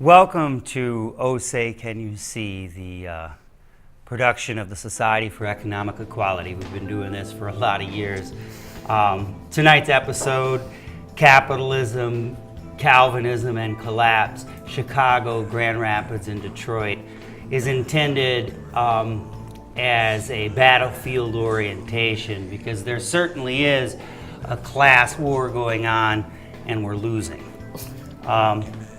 Welcome to Oh Say Can You See, the production of the Society for Economic Equality. We've been doing this for a lot of years. Tonight's episode, Capitalism, Calvinism, and Collapse, Chicago, Grand Rapids, and Detroit, is intended as a battlefield orientation because there certainly is a class war going on and we're losing.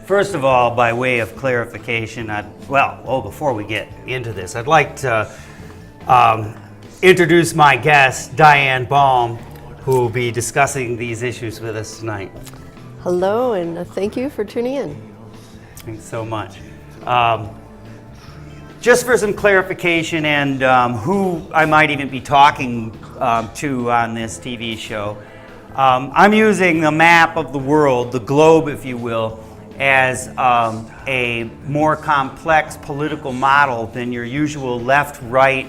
First of all, by way of clarification, before we get into this, I'd like to introduce my guest, Diane, who will be discussing these issues with us tonight. Hello, and thank you for tuning in. Thanks so much. Just for some clarification and who I might even be talking to on this TV show, I'm using the map of the world, the globe, if you will, as a more complex political model than your usual left-right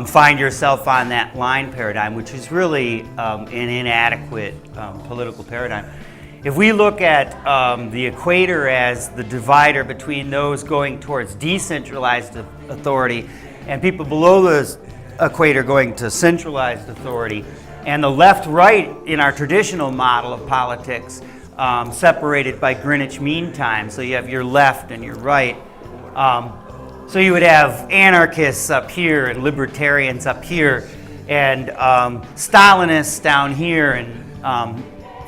find yourself on that line paradigm, which is really an inadequate political paradigm. If we look at the equator as the divider between those going towards decentralized authority and people below the equator going to centralized authority, and the left-right in our traditional model of politics separated by Greenwich Mean Time, so you have your left and your right. So you would have anarchists up here and libertarians up here and Stalinists down here and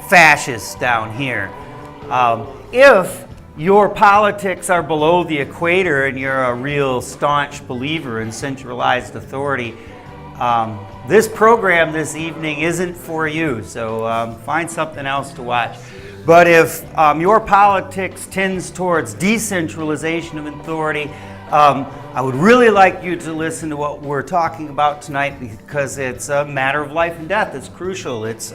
fascists down here. If your politics are below the equator and you're a real staunch believer in centralized authority, this program this evening isn't for you, so find something else to watch. But if your politics tends towards decentralization of authority, I would really like you to listen to what we're talking about tonight because it's a matter of life and death. It's crucial. It's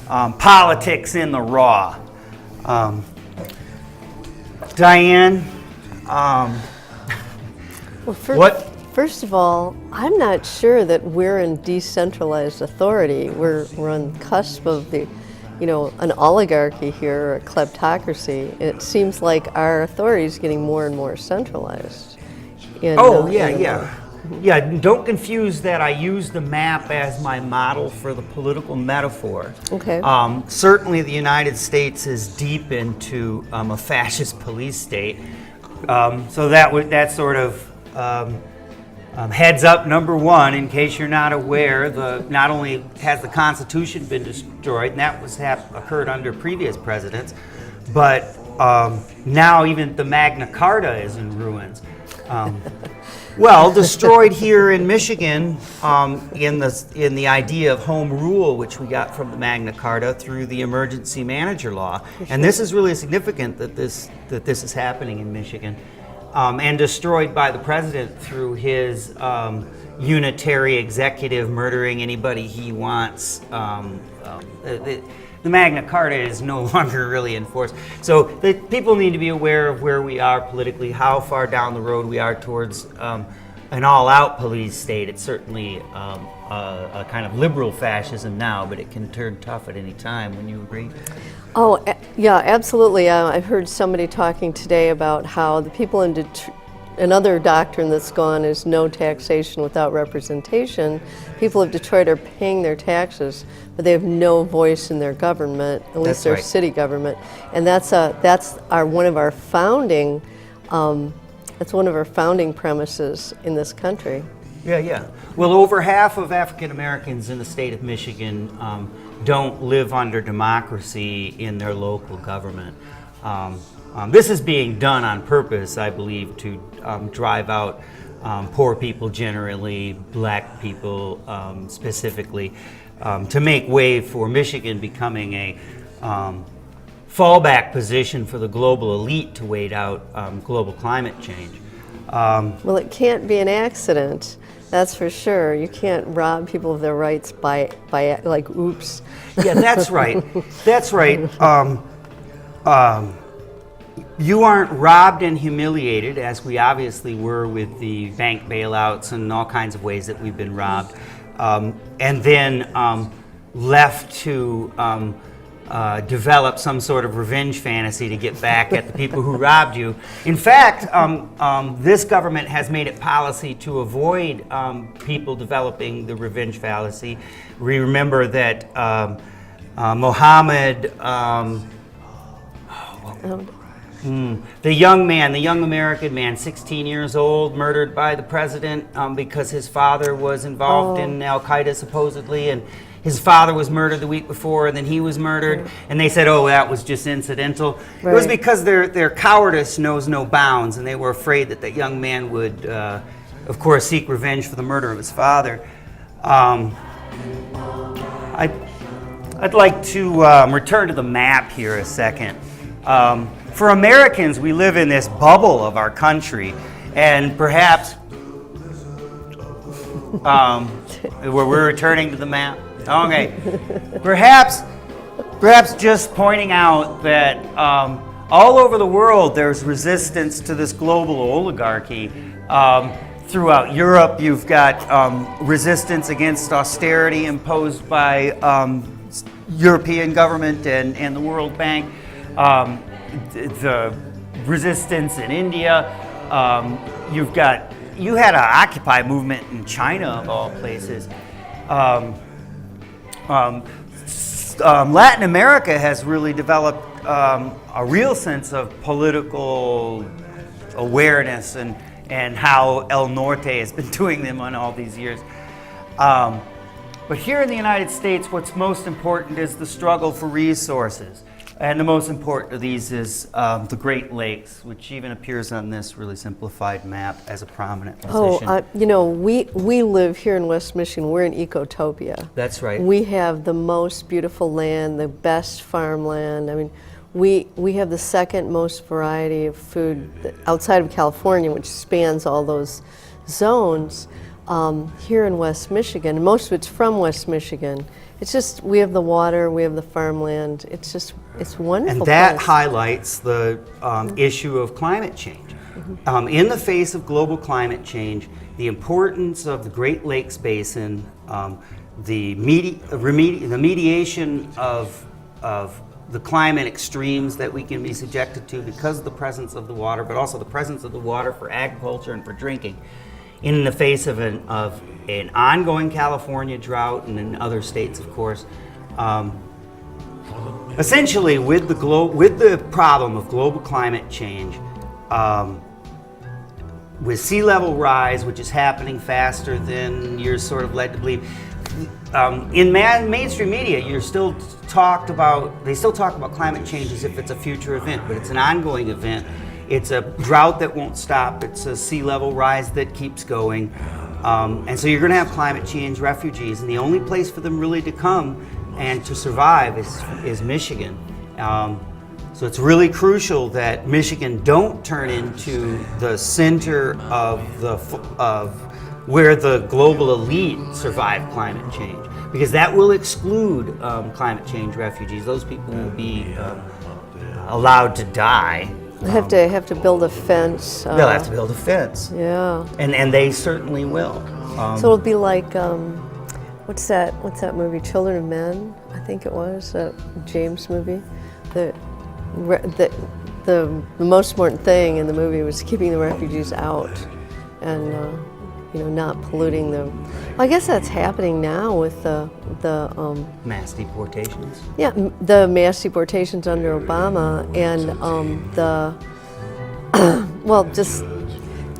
politics in the raw. Diane, First of all, I'm not sure that we're in decentralized authority. We're on the cusp of an oligarchy here, or a kleptocracy. It seems like our authority is getting more and more centralized. Yeah, don't confuse that. I use the map as my model for the political metaphor. Okay. Certainly the United States is deep into a fascist police state. So that sort of heads up number one, in case you're not aware, not only has the Constitution been destroyed, and that occurred under previous presidents, but now even the Magna Carta is in ruins. Destroyed here in Michigan in the idea of home rule, which we got from the Magna Carta through the emergency manager law, and this is really significant that this is happening in Michigan. And destroyed by the president through his unitary executive murdering anybody he wants. The Magna Carta is no longer really enforced. So people need to be aware of where we are politically, how far down the road we are towards an all-out police state. It's certainly a kind of liberal fascism now, but it can turn tough at any time. Wouldn't you agree? Oh, yeah, absolutely. I've heard somebody talking today about how the people in another doctrine that's gone is no taxation without representation. People of Detroit are paying their taxes, but they have no voice in their government, at least their city government. And that's one of our founding premises in this country. Yeah. Well, over half of African Americans in the state of Michigan don't live under democracy in their local government. This is being done on purpose, I believe, to drive out poor people generally, black people specifically, to make way for Michigan becoming a fallback position for the global elite to wait out global climate change. Well, it can't be an accident. That's for sure. You can't rob people of their rights by like, oops. Yeah, that's right. That's right. You aren't robbed and humiliated, as we obviously were with the bank bailouts and all kinds of ways that we've been robbed, and then left to develop some sort of revenge fantasy to get back at the people who robbed you. In fact, this government has made it policy to avoid people developing the revenge fallacy. We remember that Mohammed, the young American man, 16 years old, murdered by the president because his father was involved in Al-Qaeda supposedly, and his father was murdered the week before, and then he was murdered, and they said, oh, that was just incidental. It was because their cowardice knows no bounds, and they were afraid that that young man would, of course, seek revenge for the murder of his father. I'd like to return to the map here a second. For Americans, we live in this bubble of our country, and perhaps we're returning to the map. Okay, perhaps just pointing out that all over the world there's resistance to this global oligarchy. Throughout Europe, you've got resistance against austerity imposed by European government and the World Bank. The resistance in India. You had an Occupy movement in China of all places. Latin America has really developed a real sense of political awareness and how El Norte has been doing them on all these years. But here in the United States, what's most important is the struggle for resources. And the most important of these is the Great Lakes, which even appears on this really simplified map as a prominent position. We live here in West Michigan. We're in Ecotopia. That's right. We have the most beautiful land, the best farmland. I mean, we have the second most variety of food outside of California, which spans all those zones. Here in West Michigan, and most of it's from West Michigan. It's just, we have the water, we have the farmland. It's wonderful. And that highlights the issue of climate change. In the face of global climate change, the importance of the Great Lakes Basin, the mediation of the climate extremes that we can be subjected to because of the presence of the water, but also the presence of the water for agriculture and for drinking. In the face of an ongoing California drought and in other states, of course, essentially with the problem of global climate change, with sea level rise, which is happening faster than you're sort of led to believe, in mainstream media, they still talk about climate change as if it's a future event, but it's an ongoing event. It's a drought that won't stop. It's a sea level rise that keeps going. And so you're going to have climate change refugees, and the only place for them really to come and to survive is Michigan. So it's really crucial that Michigan don't turn into the center of where the global elite survive climate change, because that will exclude climate change refugees. Those people will be allowed to die. They have to build a fence. They'll have to build a fence. Yeah. And they certainly will. So it'll be like, what's that movie, Children of Men? I think it was, that James movie. The most important thing in the movie was keeping the refugees out and not polluting them. Well, I guess that's happening now with the mass deportations. Yeah, the mass deportations under Obama and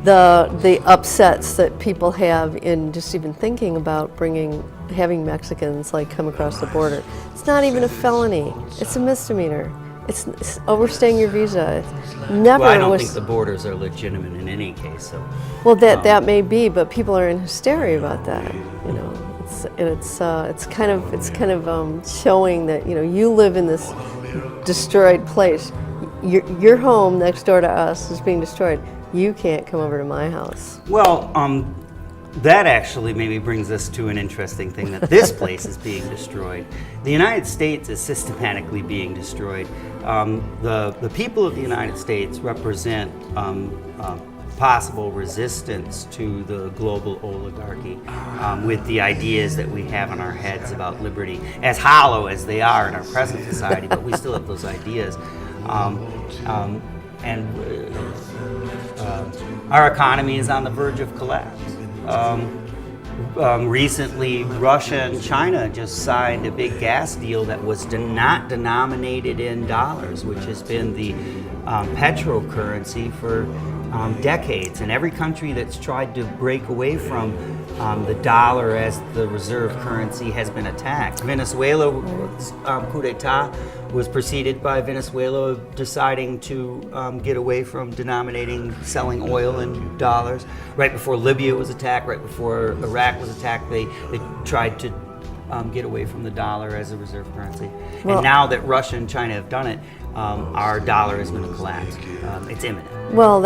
the upsets that people have in just even thinking about having Mexicans come across the border. It's not even a felony. It's a misdemeanor. It's overstaying your visa. Well, I don't think the borders are legitimate in any case. So. Well, that may be, but people are in hysteria about that. It's kind of showing that you live in this destroyed place. Your home next door to us is being destroyed. You can't come over to my house. Well, that actually maybe brings us to an interesting thing, that this place is being destroyed. The United States is systematically being destroyed. The people of the United States represent possible resistance to the global oligarchy with the ideas that we have in our heads about liberty, as hollow as they are in our present society, but we still have those ideas. Our economy is on the verge of collapse. Recently, Russia and China just signed a big gas deal that was not denominated in dollars, which has been the petrocurrency for decades. And every country that's tried to break away from the dollar as the reserve currency has been attacked. Venezuela coup d'etat was preceded by Venezuela deciding to get away from selling oil in dollars. Right before Libya was attacked, right before Iraq was attacked, they tried to get away from the dollar as a reserve currency. Well, and now that Russia and China have done it, our dollar is going to collapse. It's imminent. Well,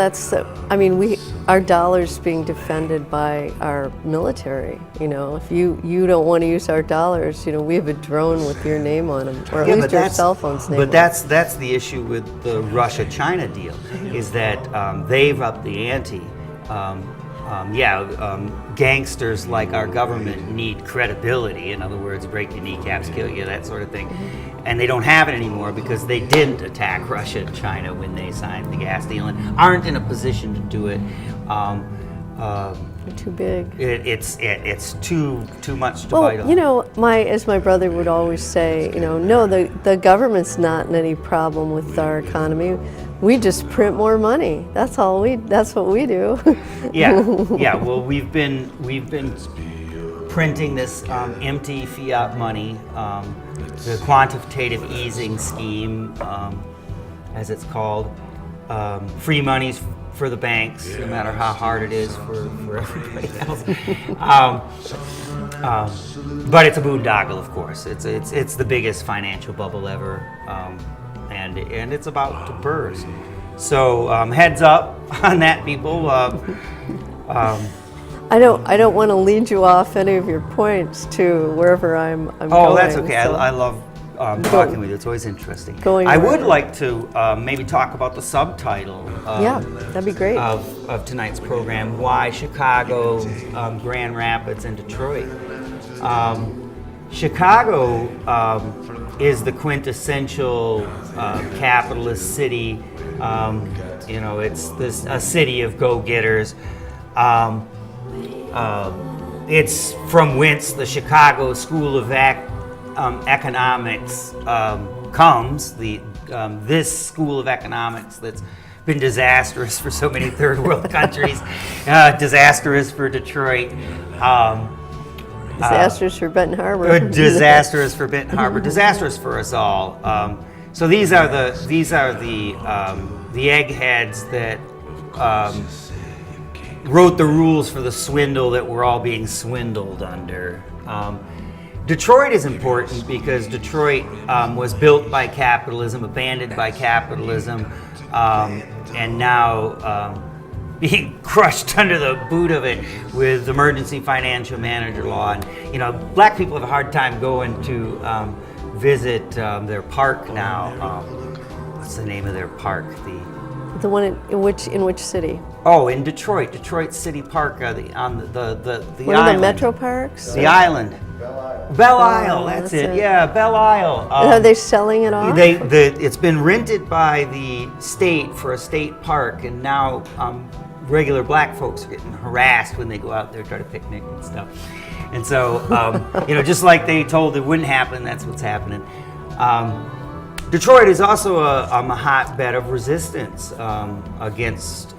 our dollar's being defended by our military. If you don't want to use our dollars, we have a drone with your name on them, or at least your cell phone's name. But that's the issue with the Russia-China deal, is that they've upped the ante. Gangsters like our government need credibility. In other words, break your kneecaps, kill you, that sort of thing. And they don't have it anymore because they didn't attack Russia and China when they signed the gas deal and aren't in a position to do it. They're too big. It's too much to bite on. As my brother would always say, no, the government's not in any problem with our economy. We just print more money. That's what we do. Yeah. Well, we've been printing this empty fiat money, the quantitative easing scheme, as it's called, free money's for the banks, no matter how hard it is for everybody else. But it's a boondoggle, of course. It's the biggest financial bubble ever, and it's about to burst. So heads up on that, people. I don't want to lead you off any of your points to wherever I'm going. Oh, that's okay. So. I love talking with you. It's always interesting. I would like to maybe talk about the subtitle. That'd be great. Of tonight's program: Why Chicago, Grand Rapids, and Detroit. Chicago is the quintessential capitalist city. It's a city of go-getters. It's from whence the Chicago School of Economics comes. This school of economics that's been disastrous for so many third world countries, disastrous for Detroit. Disastrous for Benton Harbor. Disastrous for Benton Harbor. Disastrous for us all. So these are the eggheads that wrote the rules for the swindle that we're all being swindled under. Detroit is important because Detroit was built by capitalism, abandoned by capitalism, and now being crushed under the boot of it with emergency financial manager law. And black people have a hard time going to visit their park now. What's the name of their park? The one in which city? Oh, in Detroit City Park, on the one island. One of the metro parks? The island. Belle Isle, that's it. Yeah, Belle Isle. Are they selling it off? It's been rented by the state for a state park, and now regular black folks are getting harassed when they go out there, try to picnic and stuff. And so, just like they told it wouldn't happen, that's what's happening. Detroit is also a hotbed of resistance against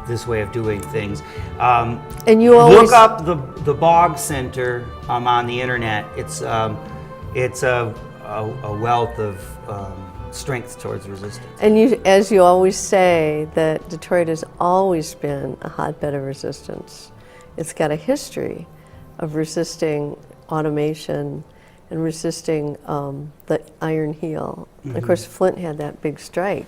this way of doing things. And you always look up the Bog Center on the internet. It's a wealth of strength towards resistance. And as you always say, that Detroit has always been a hotbed of resistance. It's got a history of resisting automation and resisting the Iron Heel. Mm-hmm. Of course, Flint had that big strike.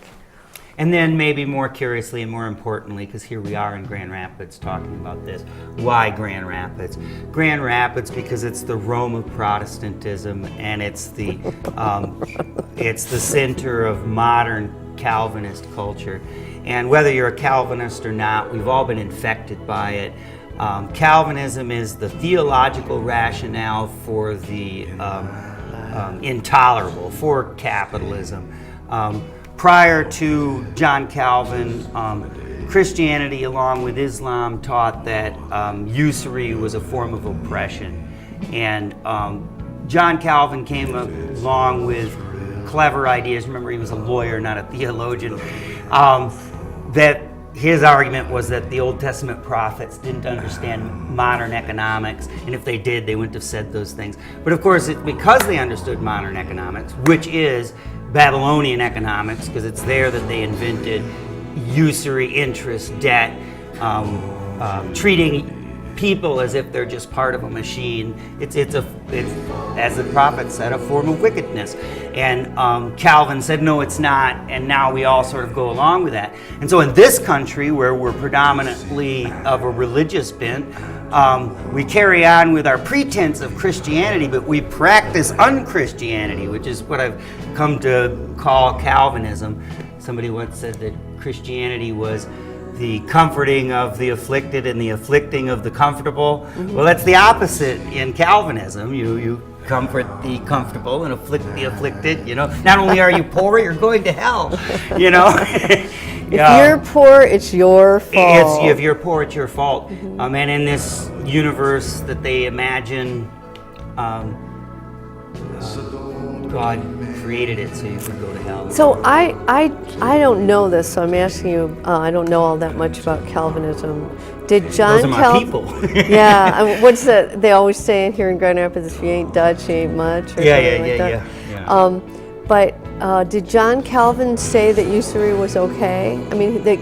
And then maybe more curiously and more importantly, because here we are in Grand Rapids talking about this, why Grand Rapids? Grand Rapids because it's the Rome of Protestantism, and it's the center of modern Calvinist culture. And whether you're a Calvinist or not, we've all been infected by it. Calvinism is the theological rationale for the intolerable, for capitalism. Prior to John Calvin, Christianity, along with Islam, taught that usury was a form of oppression. And John Calvin came along with clever ideas. Remember, he was a lawyer, not a theologian. That his argument was that the Old Testament prophets didn't understand modern economics, and if they did, they wouldn't have said those things. But of course, it's because they understood modern economics, which is Babylonian economics, because it's there that they invented usury, interest, debt, treating people as if they're just part of a machine. It's as the prophet said, a form of wickedness. And Calvin said, no, it's not. And now we all sort of go along with that. And so in this country, where we're predominantly of a religious bent, we carry on with our pretense of Christianity, but we practice unchristianity, which is what I've come to call Calvinism. Somebody once said that Christianity was the comforting of the afflicted and the afflicting of the comfortable. Mm-hmm. Well, that's the opposite in Calvinism. You comfort the comfortable and afflict the afflicted. You know, not only are you poor, you're going to hell. You know, if you're poor, it's your fault. If you're poor, it's your fault. Mm-hmm. And in this universe that they imagine, God created it so you could go to hell. So I don't know this, so I'm asking you. I don't know all that much about Calvinism. Did John Those are my people. Yeah, what's that? They always say here in Grand Rapids, if you ain't Dutch, you ain't much. Or Yeah. But did John Calvin say that usury was okay? I mean, the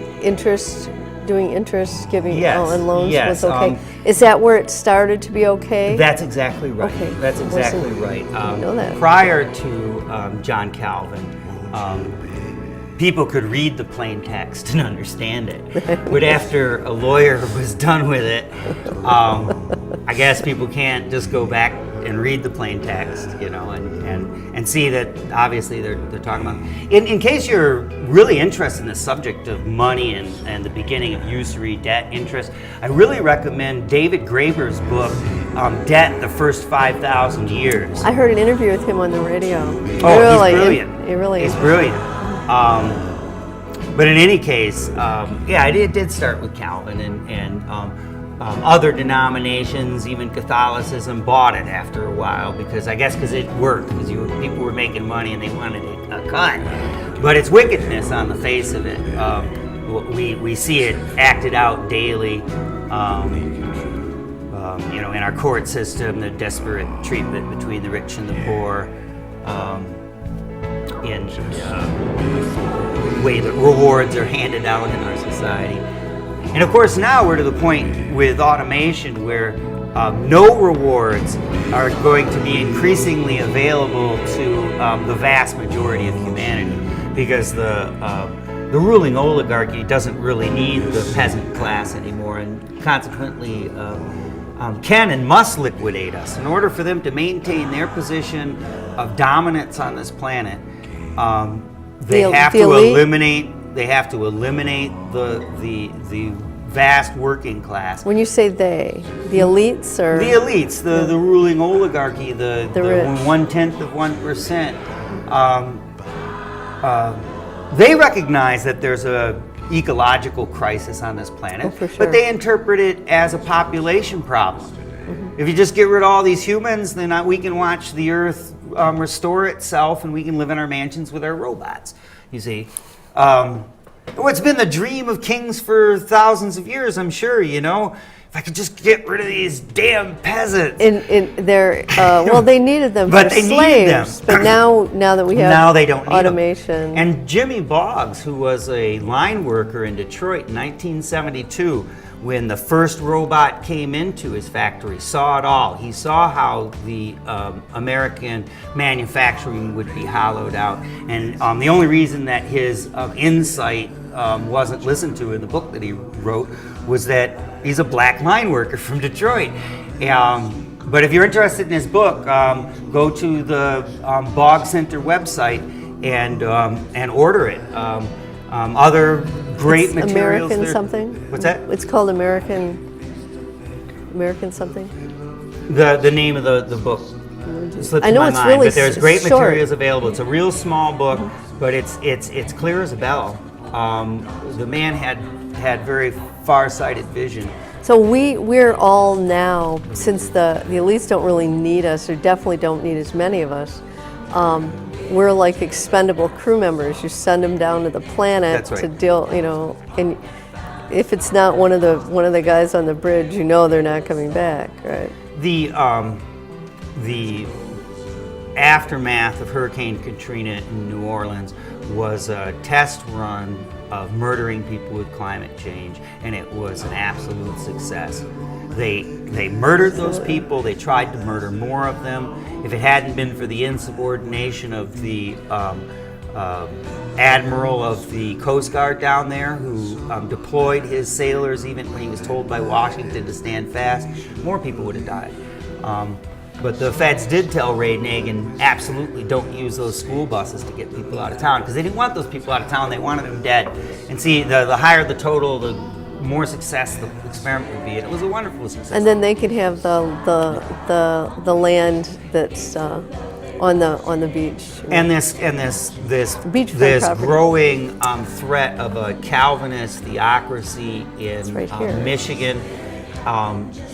doing interest giving on loans was okay. Is that where it started to be okay? That's exactly right. Okay. That's exactly right. I know that. Prior to John Calvin, people could read the plain text and understand it. But after a lawyer was done with it, I guess people can't just go back and read the plain text, you know, and see that obviously they're talking about. In case you're really interested in the subject of money and the beginning of usury, debt, interest, I really recommend David Graeber's book, Debt, the First 5,000 Years. I heard an interview with him on the radio. Oh, he's brilliant. He really is. He's brilliant. But in any case, it did start with Calvin, and other denominations, even Catholicism, bought it after a while because it worked, because people were making money and they wanted a cut. But it's wickedness on the face of it. We see it acted out daily, in our court system, the desperate treatment between the rich and the poor, in the way that rewards are handed out in our society. And of course now we're to the point with automation where no rewards are going to be increasingly available to the vast majority of humanity, because the ruling oligarchy doesn't really need the peasant class anymore, and consequently can and must liquidate us. In order for them to maintain their position of dominance on this planet, they have to eliminate the vast working class. When you say they, the elites, or the elites, the ruling oligarchy, the 1/10 of 1%, they recognize that there's a ecological crisis on this planet, for sure. But they interpret it as a population problem. Mm-hmm. If you just get rid of all these humans, then we can watch the Earth restore itself, and we can live in our mansions with our robots. You see. It's been the dream of kings for thousands of years, I'm sure, you know. If I could just get rid of these damn peasants. Well, they needed them but for they slaves. Needed them. But now that we have now they don't need automation. Them. And Jimmy Boggs, who was a line worker in Detroit in 1972, when the first robot came into his factory, saw it all. He saw how the American manufacturing would be hollowed out. And the only reason that his insight wasn't listened to in the book that he wrote was that he's a black line worker from Detroit. But if you're interested in his book, go to the Boggs Center website and order it. Other great It's materials. American there. something? What's that? It's called American something? The name of the book slips I know my it's mind, really but there's great short. materials available. It's a real small book, but it's clear as a bell. The man had very far-sighted vision. So we're all now, since the elites don't really need us, or definitely don't need as many of us, we're like expendable crew members. You send them down to the planet That's right. to deal, and if it's not one of the guys on the bridge, they're not coming back, right? The aftermath of Hurricane Katrina in New Orleans was a test run of murdering people with climate change, and it was an absolute success. They murdered those people. They tried to murder more of them. If it hadn't been for the insubordination of the admiral of the Coast Guard down there, who deployed his sailors even when he was told by Washington to stand fast, more people would have died. But the feds did tell Ray Nagin, absolutely don't use those school buses to get people out of town, because they didn't want those people out of town, they wanted them dead. And see, the higher the total, the more success the experiment would be, and it was a wonderful success. And then they could have the land that's on the beach. And this Beachfront property. growing threat of a Calvinist theocracy in right here. Michigan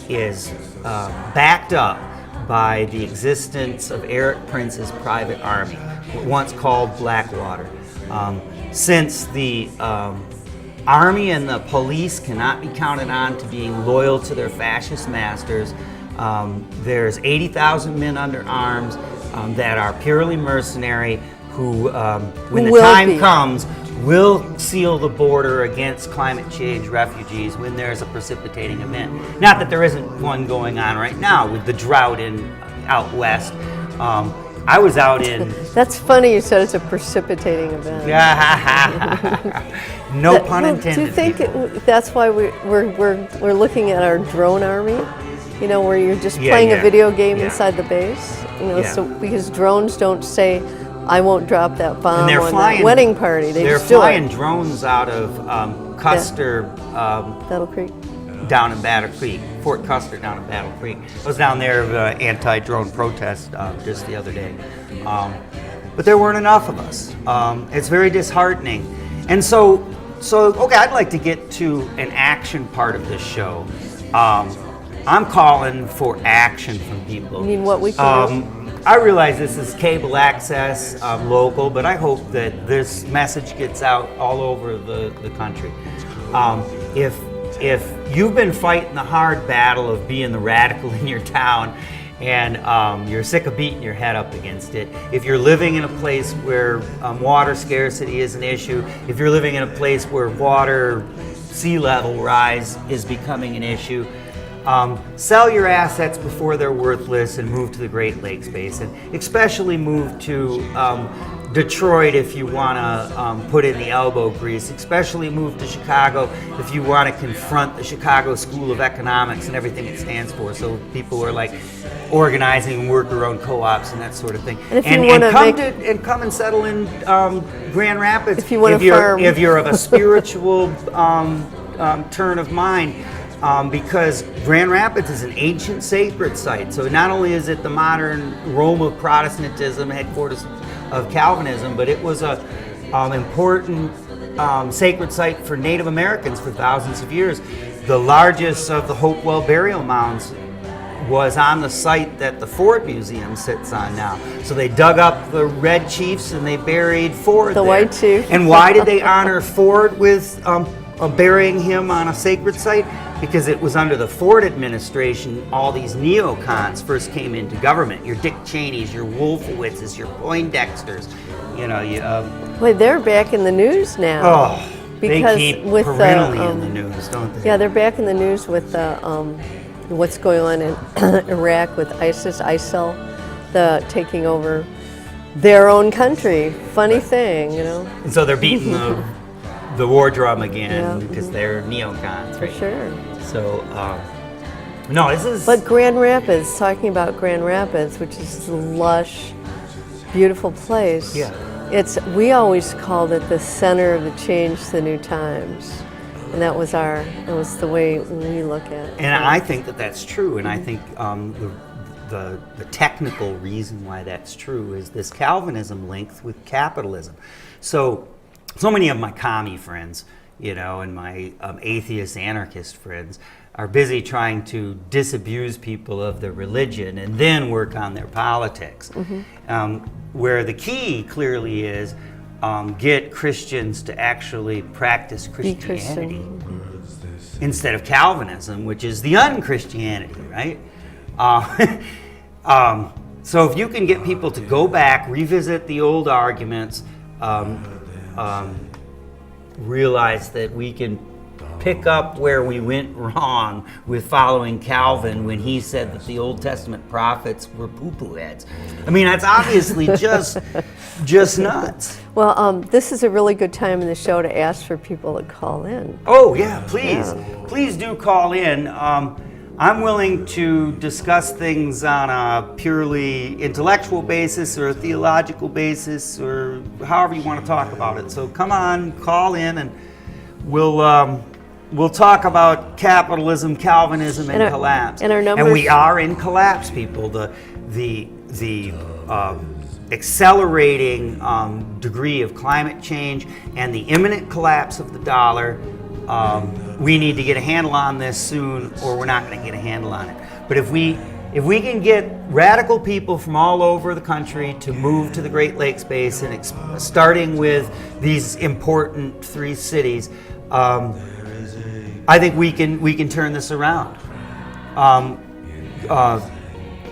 is backed up by the existence of Eric Prince's private army, once called Blackwater. Since the army and the police cannot be counted on to being loyal to their fascist masters, there's 80,000 men under arms that are purely mercenary who, when the time comes, will seal the border against climate change refugees when there's a precipitating event. Not that there isn't one going on right now with the drought out west. I was out in... That's funny you said it's a precipitating event. No pun intended. Do you think that's why we're looking at our drone army? Where you're just playing a video game inside the base? So because drones don't say, I won't drop that bomb on that wedding party. They're flying drones out of Custer, Battle Creek, down in Battle Creek, Fort Custer down in Battle Creek. I was down there for an anti-drone protest just the other day, but there weren't enough of us. It's very disheartening, and so okay. I'd like to get to an action part of this show. I'm calling for action from people. You mean what we can do? I realize this is cable access, local, but I hope that this message gets out all over the country. If you've been fighting the hard battle of being the radical in your town, and you're sick of beating your head up against it, if you're living in a place where water scarcity is an issue, if you're living in a place where water sea level rise is becoming an issue, sell your assets before they're worthless and move to the Great Lakes Basin. Especially move to Detroit if you want to put in the elbow grease. Especially move to Chicago if you want to confront the Chicago School of Economics and everything it stands for. So people are like organizing worker-owned co-ops and that sort of thing. And come and settle in Grand Rapids if you want to farm. If you're of a spiritual turn of mind. Because Grand Rapids is an ancient sacred site. So not only is it the modern Rome of Protestantism, headquarters of Calvinism, but it was a important sacred site for Native Americans for thousands of years. The largest of the Hopewell burial mounds was on the site that the Ford Museum sits on now. So they dug up the Red Chiefs and they buried Ford the there. White Chief. And why did they honor Ford with burying him on a sacred site? Because it was under the Ford administration all these neocons first came into government. Your Dick Cheneys, your Wolfowitzes, your Poindexters, Wait, they're back in the news now. Oh, they keep perennially in the news, don't they? Yeah, they're back in the news with what's going on in Iraq with ISIL, taking over their own country. Funny thing, And so they're beating the war drum again because they're neocons, right? For sure. So, no, this is... But Grand Rapids, talking about Grand Rapids, which is a lush, beautiful place. Yeah. we always called it the center of the change, the new times. And that was the way we look at it. And I think that that's true, and I think the technical reason why that's true is this Calvinism linked with capitalism. So many of my commie friends, and my atheist anarchist friends are busy trying to disabuse people of their religion and then work on their politics. Where the key clearly is get Christians to actually practice Christianity instead of Calvinism, which is the un-Christianity, right? So if you can get people to go back, revisit the old arguments, realize that we can pick up where we went wrong with following Calvin when he said that the Old Testament prophets were poo-poo heads. I mean, that's obviously just nuts. Well, this is a really good time in the show to ask for people to call in. Oh, yeah, please. Yeah. Please do call in. I'm willing to discuss things on a purely intellectual basis or a theological basis or however you want to talk about it. So come on, call in, and we'll talk about capitalism, Calvinism, and collapse. And our numbers. And we are in collapse, people. The accelerating degree of climate change and the imminent collapse of the dollar. We need to get a handle on this soon, or we're not going to get a handle on it. But if we can get radical people from all over the country to move to the Great Lakes Basin, starting with these important 3 cities, I think we can turn this around.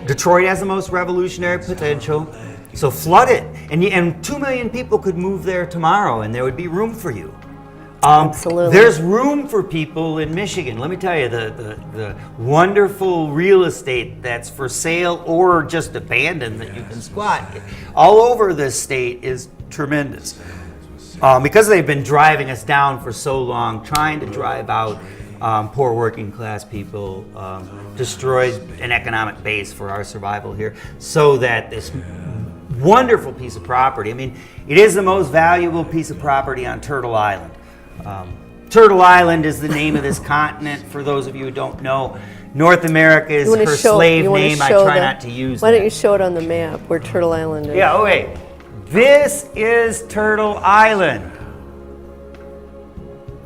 Detroit has the most revolutionary potential, so flood it, and 2 million people could move there tomorrow, and there would be room for you. Absolutely. There's room for people in Michigan. Let me tell you, the wonderful real estate that's for sale or just abandoned that you can squat all over this state is tremendous. Because they've been driving us down for so long, trying to drive out poor working class people, destroys an economic base for our survival here, so that this wonderful piece of property, I mean, it is the most valuable piece of property on Turtle Island. Turtle Island is the name of this continent, for those of you who don't know. North America is her slave name. I try not to use Why don't you show it on the map where Turtle Island is? Yeah, okay. This is Turtle Island.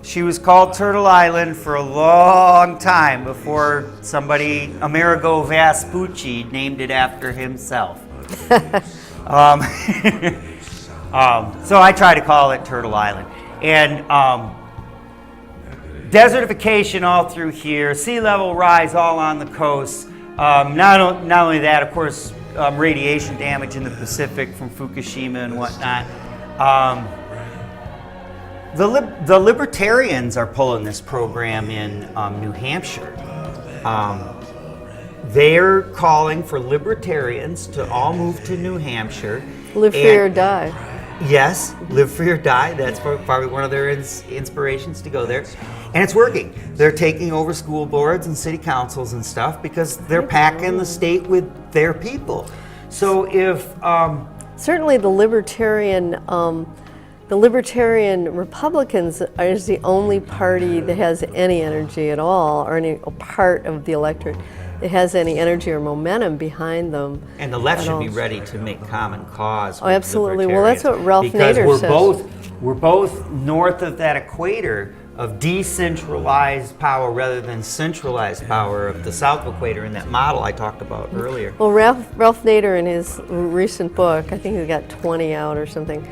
She was called Turtle Island for a long time before somebody, Amerigo Vespucci, named it after himself. So I try to call it Turtle Island. And desertification all through here, sea level rise all on the coast. Not only that, of course, radiation damage in the Pacific from Fukushima and whatnot. The libertarians are pulling this program in New Hampshire. They're calling for libertarians to all move to New Hampshire. Live free or die. Yes, live free or die. That's probably one of their inspirations to go there. And it's working. They're taking over school boards and city councils and stuff because they're packing the state with their people. So if... Certainly the libertarian Republicans is the only party that has any energy at all, or any part of the electorate that has any energy or momentum behind them. And the left should be ready to make common cause with absolutely. Well, that's what Ralph Nader says. We're both north of that equator of decentralized power rather than centralized power of the south equator in that model I talked about earlier. Well, Ralph Nader in his recent book, I think he got 20 out or something,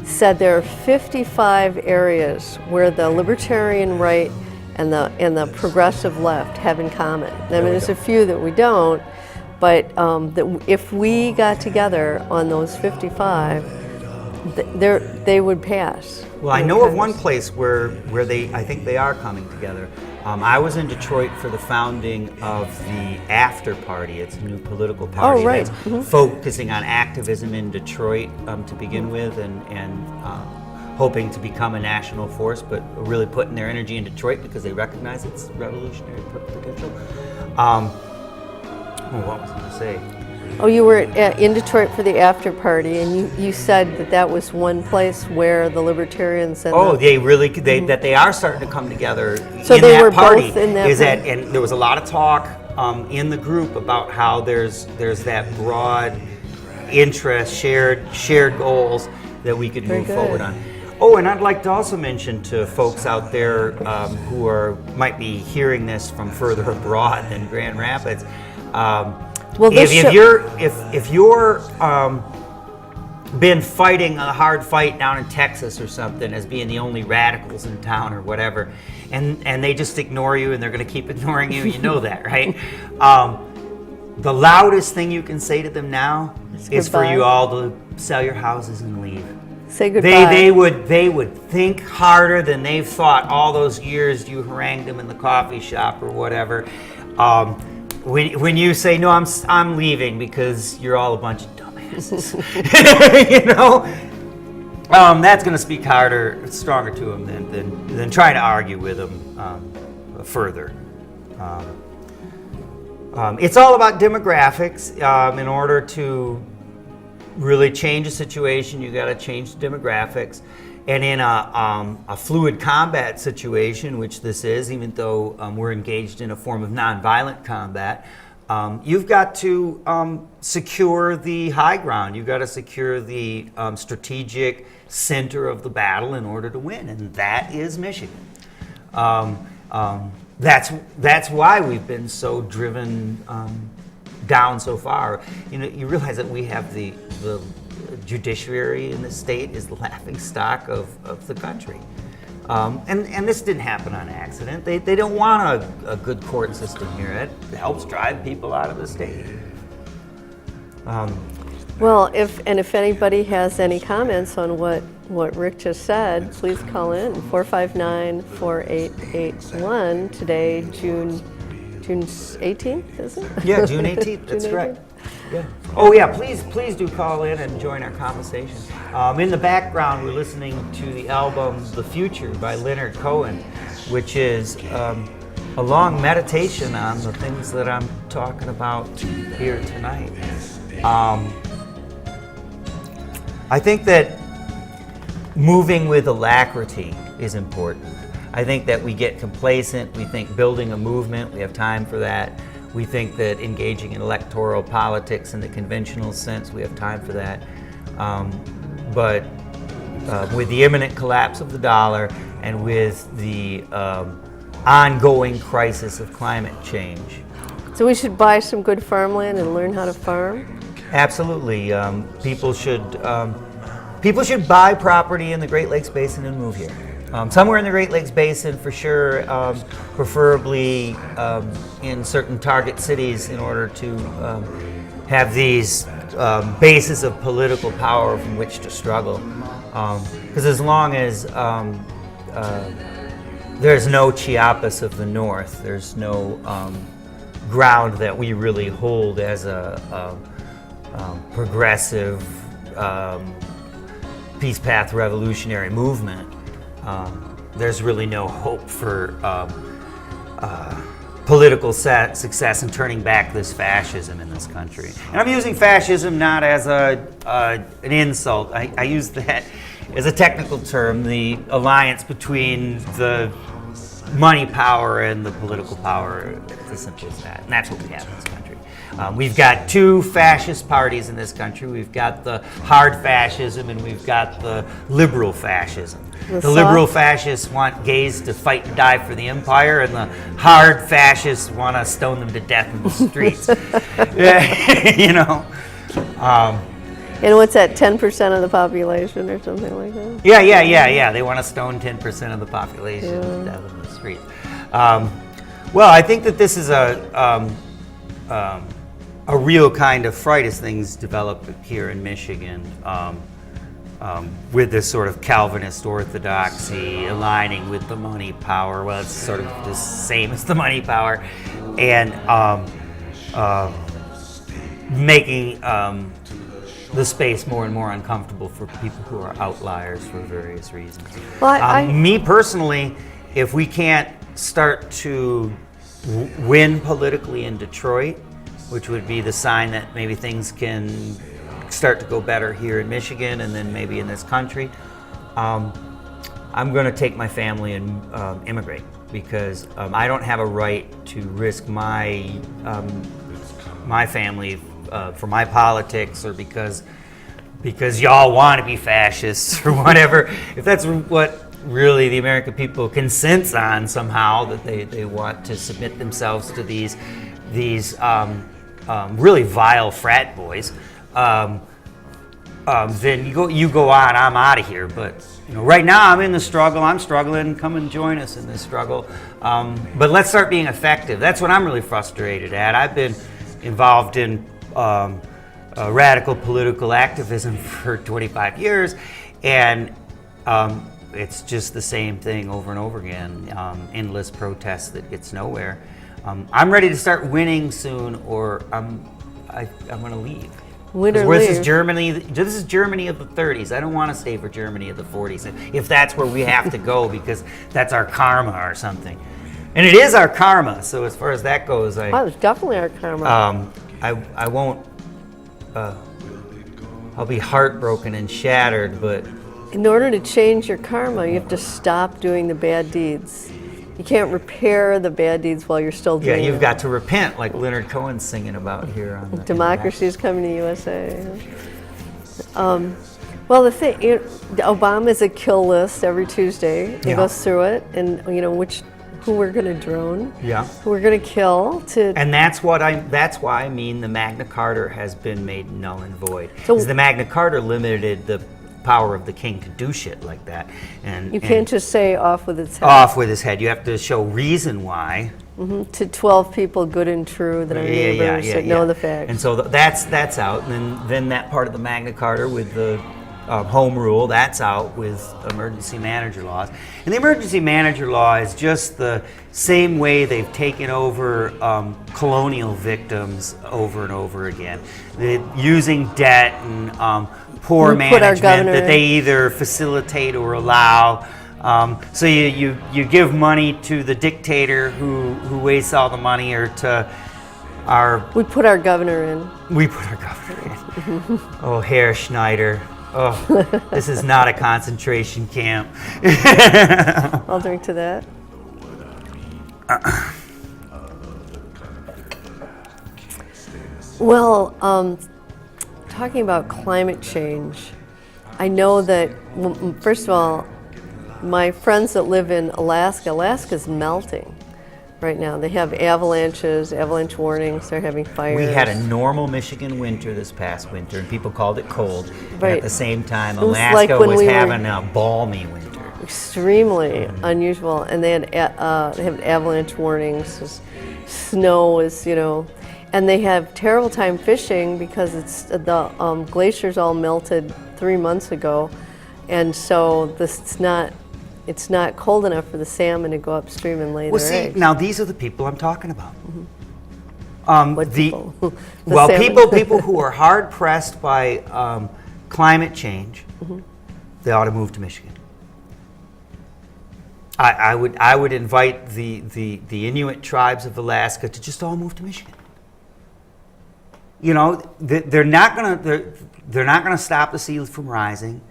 said there are 55 areas where the libertarian right and the progressive left have in common. I mean, there's a few that we don't, but that if we got together on those 55, they would pass. Well, I know of one place where I think they are coming together. I was in Detroit for the founding of the After Party. It's a new political party that's focusing on activism in Detroit to begin with, and hoping to become a national force, but really putting their energy in Detroit because they recognize its revolutionary potential. What was I going to say? Oh, you were in Detroit for the after party, and you said that was one place where the libertarians and that they are starting to come together. So in they that were party. both in that Is that, party. and there was a lot of talk in the group about how there's that broad interest, shared goals that we could move forward on. Oh, and I'd like to also mention to folks out there who might be hearing this from further abroad than Grand Rapids. If you're been fighting a hard fight down in Texas or something as being the only radicals in town or whatever, and they just ignore you and they're going to keep ignoring you, you know that, right? The loudest thing you can say to them now is for you all to sell your houses and leave. Say goodbye. They would think harder than they've thought all those years you harangued them in the coffee shop or whatever. When you say, no, I'm leaving because you're all a bunch of dumbasses, you know, that's going to speak stronger to them than trying to argue with them further. It's all about demographics. In order to really change a situation, you got to change the demographics. And in a fluid combat situation, which this is, even though we're engaged in a form of nonviolent combat, you've got to secure the high ground. You've got to secure the strategic center of the battle in order to win, and that is Michigan. That's why we've been so driven down so far. You know, you realize that we have the judiciary in the state is the laughing stock of the country. And this didn't happen on accident. They don't want a good court system here. It helps drive people out of the state. Well, if anybody has any comments on what Rick just said, please call in 459-4881 today, June 18th, is it? Yeah, June 18th. That's correct. Yeah. Oh yeah, please do call in and join our conversation. In the background, we're listening to the album "The Future" by Leonard Cohen, which is a long meditation on the things that I'm talking about here tonight. I think that moving with alacrity is important. I think that we get complacent. We think building a movement, we have time for that. We think that engaging in electoral politics in the conventional sense, we have time for that. But with the imminent collapse of the dollar and with the ongoing crisis of climate change. So we should buy some good farmland and learn how to farm? Absolutely. People should buy property in the Great Lakes Basin and move here. Somewhere in the Great Lakes Basin for sure, preferably in certain target cities in order to have these bases of political power from which to struggle. Because as long as there's no Chiapas of the North, there's no ground that we really hold as a progressive peace path revolutionary movement. There's really no hope for political success in turning back this fascism in this country. And I'm using fascism not as an insult. I use that as a technical term, the alliance between the money power and the political power. It's as simple as that. And that's what we have in this country. We've got two fascist parties in this country. We've got the hard fascism and we've got the liberal fascism. The liberal fascists want gays to fight and die for the empire, and the hard fascists want to stone them to death in the streets. You know. And what's that, 10% of the population or something like that? Yeah. They want to stone 10% of the population to death in the streets. Well, I think that this is a real kind of fright as things develop here in Michigan. With this sort of Calvinist orthodoxy aligning with the money power. Well, it's sort of the same as the money power, and making the space more and more uncomfortable for people who are outliers for various reasons. Well, me personally, if we can't start to win politically in Detroit, which would be the sign that maybe things can start to go better here in Michigan and then maybe in this country, I'm going to take my family and immigrate, because I don't have a right to risk my family for my politics, or because y'all want to be fascists or whatever. If that's what really the American people consents on somehow, that they want to submit themselves to these really vile frat boys, then you go on. I'm out of here. But right now I'm in the struggle. I'm struggling. Come and join us in this struggle. But let's start being effective. That's what I'm really frustrated at. I've been involved in radical political activism for 25 years, and it's just the same thing over and over again. Endless protests that gets nowhere. I'm ready to start winning soon, or I'm going to leave. Win or leave. This is Germany. This is Germany of the 30s. I don't want to stay for Germany of the 40s, if that's where we have to go, because that's our karma or something. And it is our karma. So as far as that goes, it's definitely our karma. I won't. I'll be heartbroken and shattered, but in order to change your karma, you have to stop doing the bad deeds. You can't repair the bad deeds while you're still doing them. Yeah, you've got to repent, like Leonard Cohen's singing about here on the Democracy is coming to the USA. Well, the thing, Obama's a kill list every Tuesday. He goes through it, and who we're going to drone, who we're going to kill. And that's why I mean the Magna Carta has been made null and void. Because the Magna Carta limited the power of the king to do shit like that, and you can't just say off with its head. Off with his head. You have to show reason why. To 12 people, good and true, that are neighbors that know the facts. And so that's out. And then that part of the Magna Carta with the home rule, that's out with emergency manager laws. And the emergency manager law is just the same way they've taken over colonial victims over and over again. Using debt and poor management that they either facilitate or allow. So you give money to the dictator who wastes all the money, or to We put our governor in. We put our governor in. Oh, Herr Schneider. Oh, this is not a concentration camp. I'll drink to that. Well, talking about climate change, I know that, first of all, my friends that live in Alaska's melting right now. They have avalanche warnings, they're having fires. We had a normal Michigan winter this past winter, and people called it cold. Right. At the same time, Alaska was having a balmy winter. Extremely unusual, and they have avalanche warnings. Snow is, and they have terrible time fishing because the glaciers all melted 3 months ago, and so it's not cold enough for the salmon to go upstream and lay their eggs. Now these are the people I'm talking about. What people? People who are hard pressed by climate change. They ought to move to Michigan. I would invite the Inuit tribes of Alaska to just all move to Michigan. They're not gonna stop the sea from rising,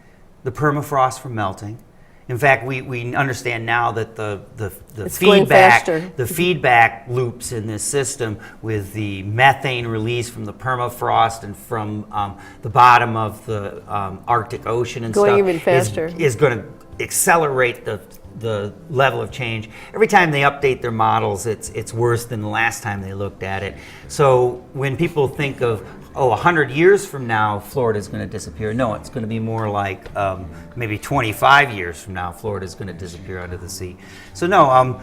the permafrost from melting. In fact, we understand now that the feedback loops in this system, with the methane release from the permafrost and from the bottom of the Arctic Ocean and going even faster, is going to accelerate the level of change. Every time they update their models, it's worse than the last time they looked at it. So when people think of 100 years from now, Florida's going to disappear. No, it's going to be more like maybe 25 years from now, Florida's going to disappear under the sea. So no,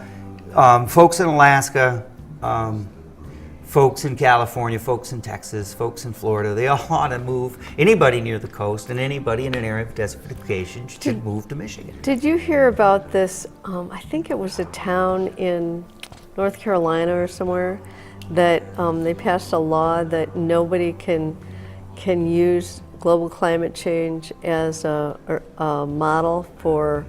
folks in Alaska, folks in California, folks in Texas, folks in Florida, they all ought to move. Anybody near the coast and anybody in an area of desertification should move to Michigan. Did you hear about this? I think it was a town in North Carolina or somewhere, that they passed a law that nobody can use global climate change as a model for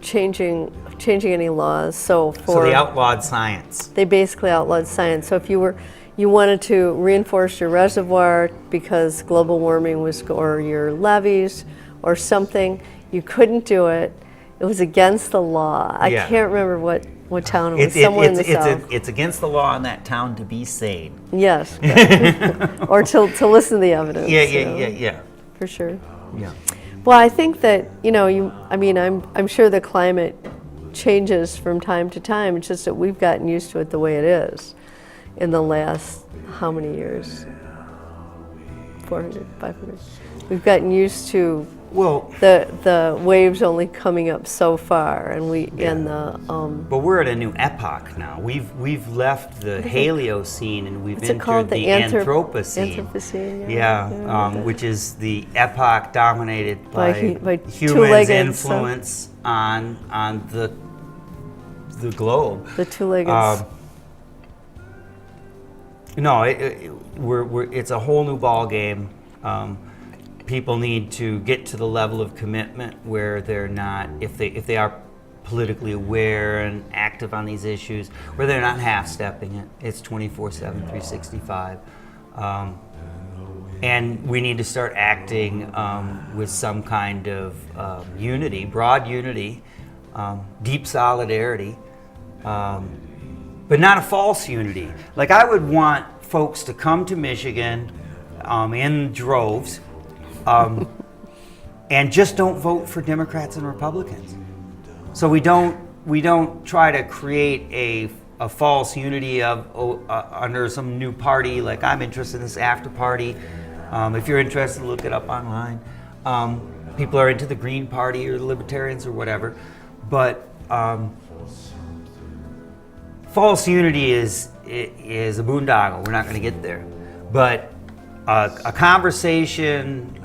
changing any laws. So they outlawed science. They basically outlawed science. So if you you wanted to reinforce your reservoir because global warming was, or your levees or something, you couldn't do it. It was against the law. I can't remember what town it was. Somewhere in the south. It's against the law in that town to be sane. Yes. Or to listen to the evidence. Yeah. For sure. Yeah. Well, I think that, I'm sure the climate changes from time to time. It's just that we've gotten used to it the way it is in the last, how many years? 400, 500. We've gotten used to the waves only coming up so far, and But we're at a new epoch now. We've left the Haliocene and we've entered the Anthropocene. Anthropocene, which is the epoch dominated by humans' two-legged influence on the globe. The two-legged. It's a whole new ball game. People need to get to the level of commitment where they're not, if they are politically aware and active on these issues, where they're not half-stepping it. It's 24/7, 365. And we need to start acting with some kind of unity, broad unity, deep solidarity, but not a false unity. Like, I would want folks to come to Michigan in droves, and just don't vote for Democrats and Republicans. So we don't try to create a false unity of under some new party. Like, I'm interested in this after party. If you're interested, look it up online. People are into the Green Party or the Libertarians or whatever, but false unity is a boondoggle. We're not going to get there, but a conversation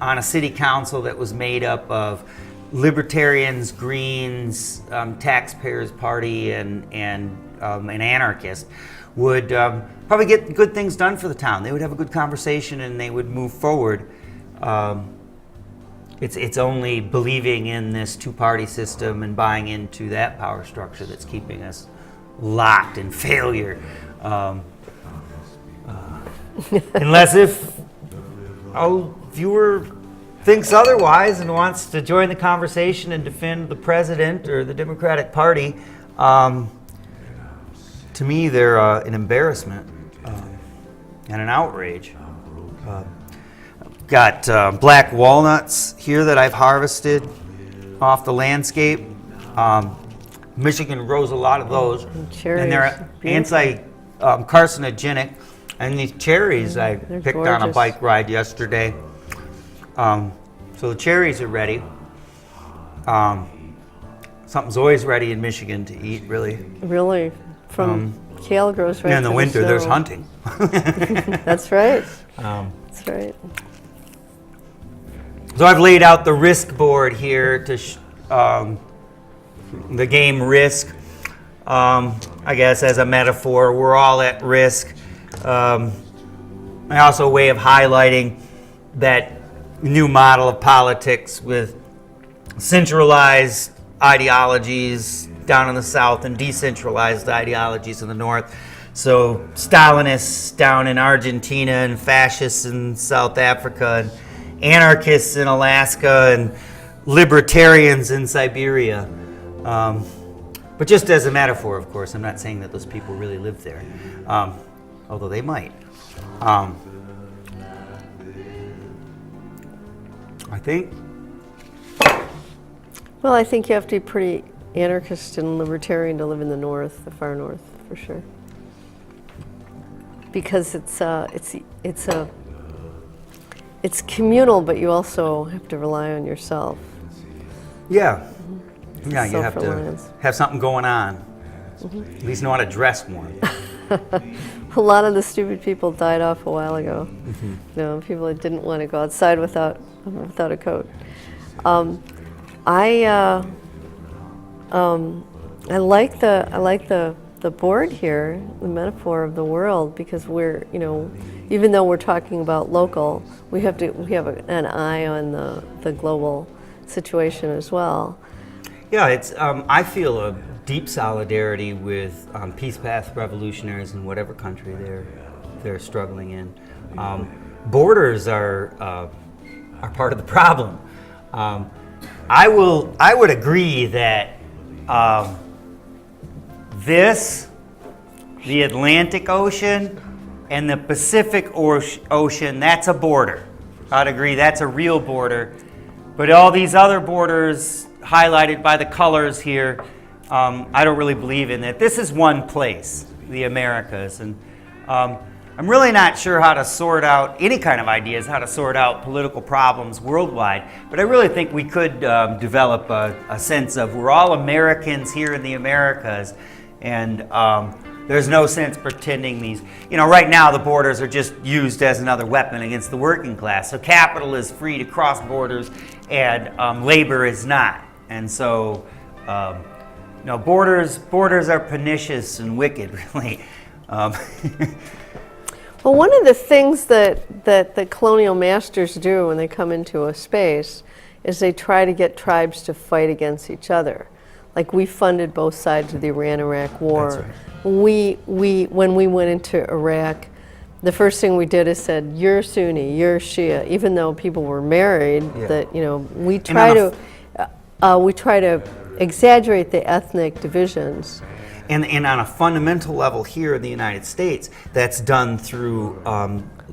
on a city council that was made up of libertarians, Greens, Taxpayers Party, and an anarchist would probably get good things done for the town. They would have a good conversation and they would move forward. It's only believing in this two-party system and buying into that power structure that's keeping us locked in failure. Unless if viewer thinks otherwise and wants to join the conversation and defend the president or the Democratic Party, to me they're an embarrassment and an outrage. Got black walnuts here that I've harvested off the landscape. Michigan grows a lot of those, and they're anti-carcinogenic. And these cherries I picked gorgeous. on a bike ride yesterday. So the cherries are ready. Something's always ready in Michigan to eat, really. Really, from kale grows right. In the winter, there's hunting. That's right. That's right. So I've laid out the risk board here to the game Risk. I guess as a metaphor, we're all at risk. Also a way of highlighting that new model of politics with centralized ideologies down in the south and decentralized ideologies in the north. So Stalinists down in Argentina and fascists in South Africa and anarchists in Alaska and libertarians in Siberia. But just as a metaphor, of course, I'm not saying that those people really live there. Although they might. I think. Well, I think you have to be pretty anarchist and libertarian to live in the north, the far north, for sure. Because it's communal, but you also have to rely on yourself. Yeah. Yeah, you have to Self-reliance. have something going on. At least know how to dress one. A lot of the stupid people died off a while ago. People that didn't want to go outside without a coat. I like the board here, the metaphor of the world, because we're, even though we're talking about local, we have an eye on the global situation as well. Yeah, it's. I feel a deep solidarity with Peace Path revolutionaries in whatever country they're struggling in. Borders are part of the problem. I would agree that the Atlantic Ocean and the Pacific Ocean, that's a border. I'd agree that's a real border. But all these other borders highlighted by the colors here, I don't really believe in that. This is one place, the Americas. And I'm really not sure how to sort out any kind of ideas, how to sort out political problems worldwide. But I really think we could develop a sense of we're all Americans here in the Americas. And there's no sense pretending these, right now the borders are just used as another weapon against the working class. So capital is free to cross borders and labor is not. And so, borders are pernicious and wicked, really. Well, one of the things that the colonial masters do when they come into a space is they try to get tribes to fight against each other. Like we funded both sides of the Iran-Iraq war. That's right. When we went into Iraq, the first thing we did is said, "You're Sunni, you're Shia," even though people were married. Yeah. That we try to exaggerate the ethnic divisions. And on a fundamental level here in the United States, that's done through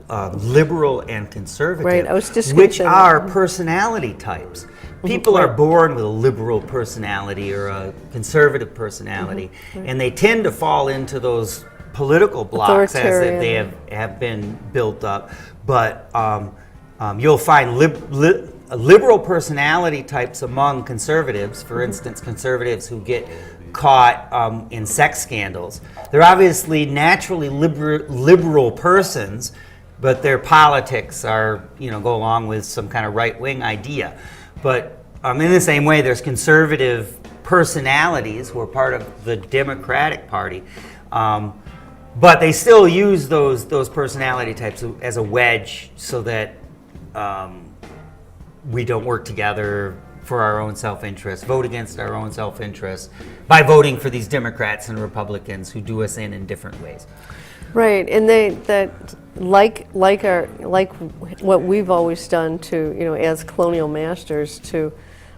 liberal and conservative, Right, I was just gonna which say that. are personality types. People are born with a liberal personality or a conservative personality, and they tend to fall into those political blocks as they have been built up. But you'll find liberal personality types among conservatives, for instance, conservatives who get caught in sex scandals. They're obviously naturally liberal persons, but their politics are, go along with some kind of right-wing idea. But in the same way, there's conservative personalities who are part of the Democratic Party, but they still use those personality types as a wedge so that we don't work together for our own self-interest, vote against our own self-interest by voting for these Democrats and Republicans who do us in different ways. Right, and like what we've always done to as colonial masters to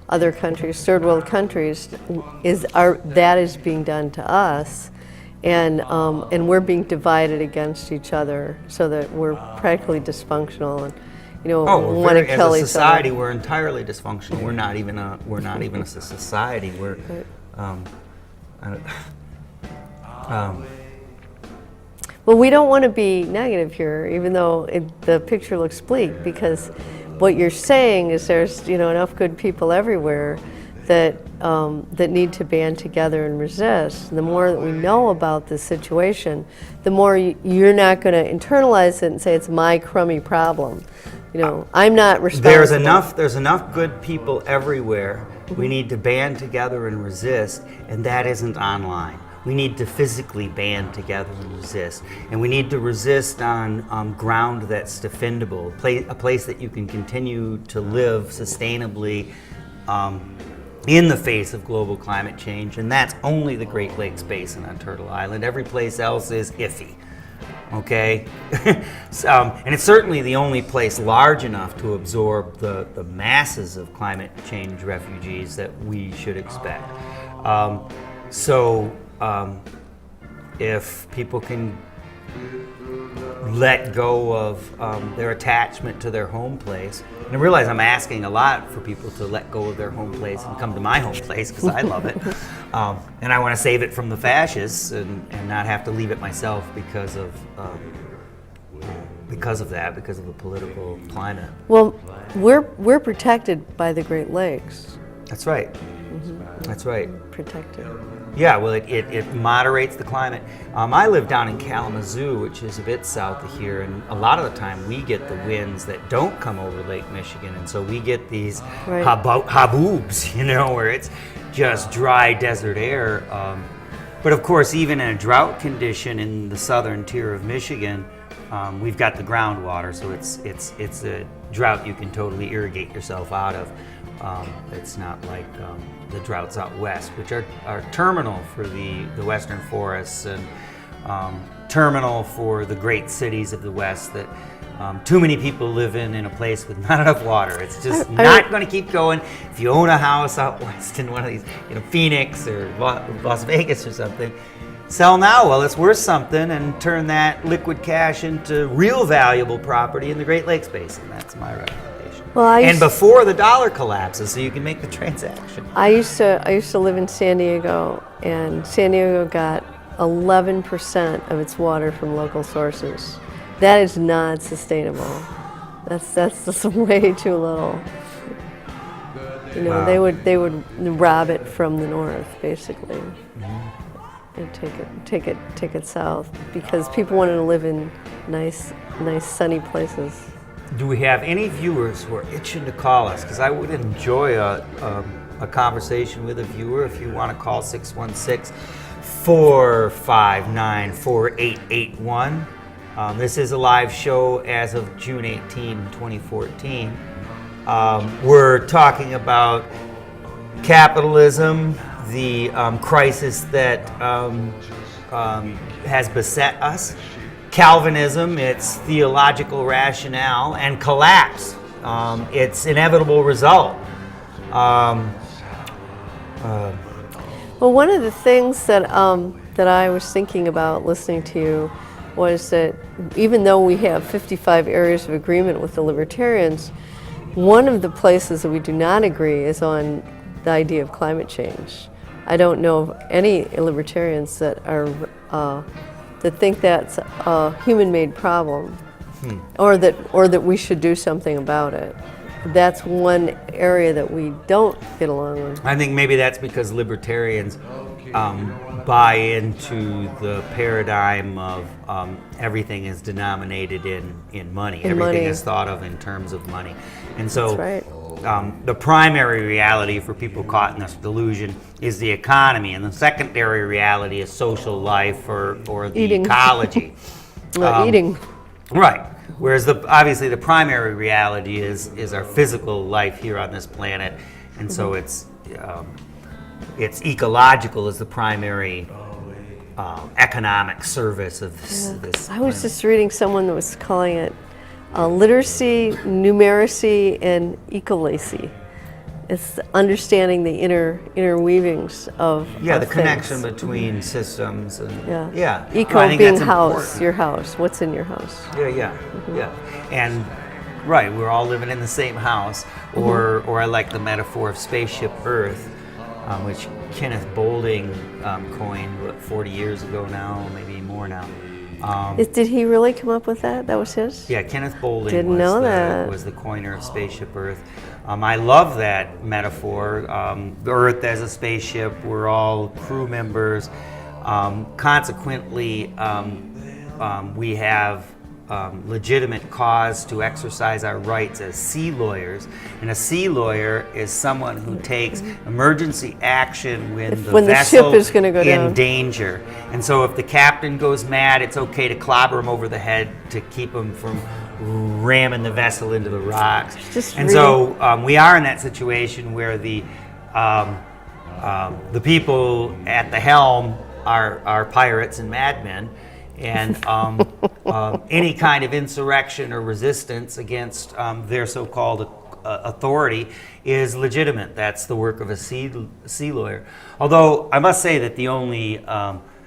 other countries, third world countries, that is being done to us, and we're being divided against each other so that we're practically dysfunctional and want to kill each other. As a society, we're entirely dysfunctional. We're not even a society. We're Well, we don't want to be negative here, even though the picture looks bleak, because what you're saying is there's enough good people everywhere that need to band together and resist. And the more that we know about this situation, the more you're not going to internalize it and say it's my crummy problem. I'm not responsible. There's enough good people everywhere. We need to band together and resist, and that isn't online. We need to physically band together and resist. And we need to resist on ground that's defendable, a place that you can continue to live sustainably in the face of global climate change. And that's only the Great Lakes Basin on Turtle Island. Every place else is iffy. Okay? And it's certainly the only place large enough to absorb the masses of climate change refugees that we should expect. If people can let go of their attachment to their home place, and I realize I'm asking a lot for people to let go of their home place and come to my home place because I love it, and I want to save it from the fascists and not have to leave it myself because of the political climate. Well, we're protected by the Great Lakes. That's right. That's right. Protected. Yeah, well, it moderates the climate. I live down in Kalamazoo, which is a bit south of here, and a lot of the time we get the winds that don't come over Lake Michigan, and so we get these haboobs, where it's just dry desert air. But of course, even in a drought condition in the southern tier of Michigan, we've got the groundwater, so it's a drought you can totally irrigate yourself out of. It's not like the droughts out west, which are terminal for the western forests and terminal for the great cities of the west that too many people live in a place with not enough water. It's just not going to keep going. If you own a house out west in one of these, Phoenix or Las Vegas or something, sell now while it's worth something and turn that liquid cash into real valuable property in the Great Lakes Basin. That's my recommendation. Well, and before the dollar collapses, so you can make the transaction. I used to live in San Diego, and San Diego got 11% of its water from local sources. That is not sustainable. That's just way too little. Wow. They would rob it from the north, basically, and take it south because people wanted to live in nice sunny places. Do we have any viewers who are itching to call us? Because I would enjoy a conversation with a viewer. If you want to call 616-459-4881. This is a live show as of June 18, 2014. We're talking about capitalism, the crisis that has beset us, Calvinism, its theological rationale, and collapse, its inevitable result. Well, one of the things that I was thinking about listening to you was that even though we have 55 areas of agreement with the libertarians, one of the places that we do not agree is on the idea of climate change. I don't know of any libertarians that are that think that's a human-made problem, or that we should do something about it. That's one area that we don't get along with. I think maybe that's because libertarians buy into the paradigm of everything is denominated in money. Everything is thought of in terms of money. And so That's right. The primary reality for people caught in this delusion is the economy, and the secondary reality is social life or the Eating. ecology. Eating. Right. Whereas obviously the primary reality is our physical life here on this planet, and so it's ecological as the primary economic service of this. I was just reading someone that was calling it literacy, numeracy, and ecolacy. It's understanding the inner weavings of the things. connection between systems and Eco I think being that's house, important. your house. What's in your house? Yeah, and right, we're all living in the same house, or I like the metaphor of spaceship Earth, which Kenneth Boulding coined 40 years ago now, maybe more now. Did he really come up with that? That was his? Yeah, Kenneth Boulding was the coiner of spaceship Earth. I love that metaphor. The Earth as a spaceship, we're all crew members. Consequently, we have legitimate cause to exercise our rights as sea lawyers. And a sea lawyer is someone who takes emergency action when the vessel ship is going to go down. in danger. And so if the captain goes mad, it's okay to clobber him over the head to keep him from ramming the vessel into the rocks. So we are in that situation where the people at the helm are pirates and madmen, and any kind of insurrection or resistance against their so-called authority is legitimate. That's the work of a sea lawyer. Although I must say that the only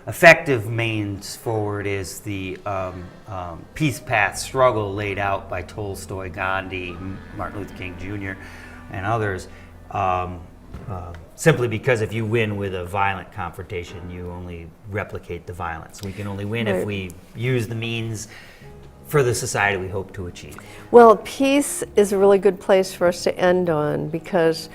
effective means forward is the peace path struggle laid out by Tolstoy, Gandhi, Martin Luther King Jr., and others. Simply because if you win with a violent confrontation, you only replicate the violence. We can only win if we use the means for the society we hope to achieve. Well, peace is a really good place for us to end on, because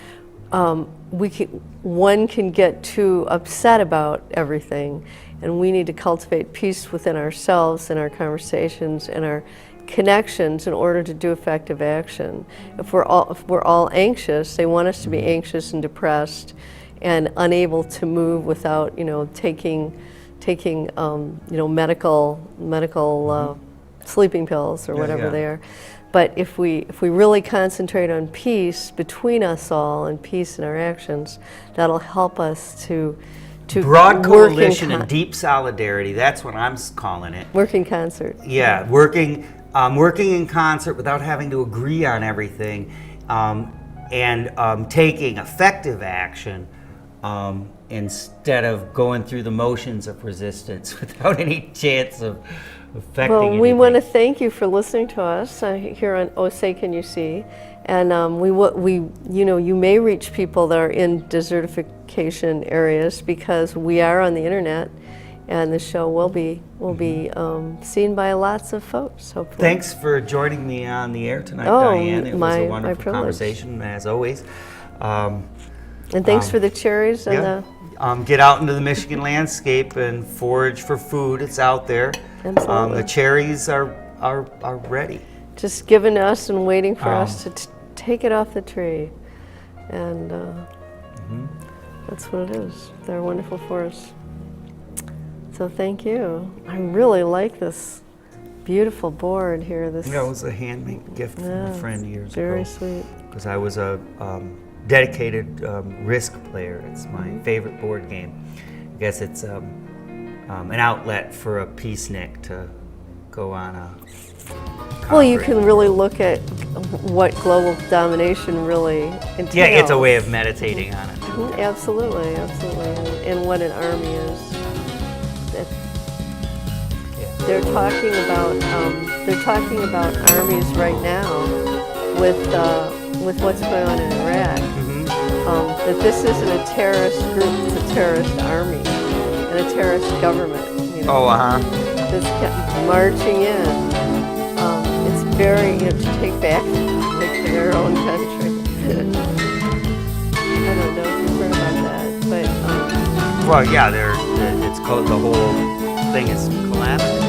one can get too upset about everything, and we need to cultivate peace within ourselves and our conversations and our connections in order to do effective action. If we're all anxious, they want us to be anxious and depressed and unable to move without taking medical sleeping pills or whatever yeah. they are. But if we really concentrate on peace between us all and peace in our actions, that'll help us to Broad work coalition and deep solidarity, that's what I'm calling it. work in concert. Yeah, working in concert without having to agree on everything, and taking effective action instead of going through the motions of resistance without any chance of affecting Well, anything. we want to thank you for listening to us here on Oh Say Can You See, and you may reach people that are in desertification areas because we are on the internet, and the show will be seen by lots of folks. Hopefully. Thanks for joining me on the air tonight, Oh, Diane. It was my a wonderful privilege. conversation as always. And thanks for the cherries and Yeah. Get out into the Michigan landscape and forage for food. It's out there. Absolutely. The cherries are ready. just given us and waiting for us to take it off the tree, and that's what it is. They're wonderful for us. So thank you. I really like this beautiful board here. This That was a handmade gift from a friend years ago. very sweet. Because I was a dedicated Risk player. It's my favorite board game. I guess it's an outlet for a peacenik to go on a Well, you conquering. can really look at what global domination really entails. Yeah, it's a way of meditating on it. Mhm, absolutely, absolutely, and what an army is. That they're talking about armies right now with what's going on in Iraq. That this isn't a terrorist group; it's a terrorist army and a terrorist government. You know, just kept marching in. It's very to take back their own country. I don't know if you've heard about that, but Well, yeah, it's called, the whole thing is collapsing.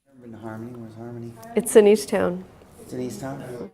Ever been to Harmony? Where's Harmony? it's in Easttown. It's in Easttown.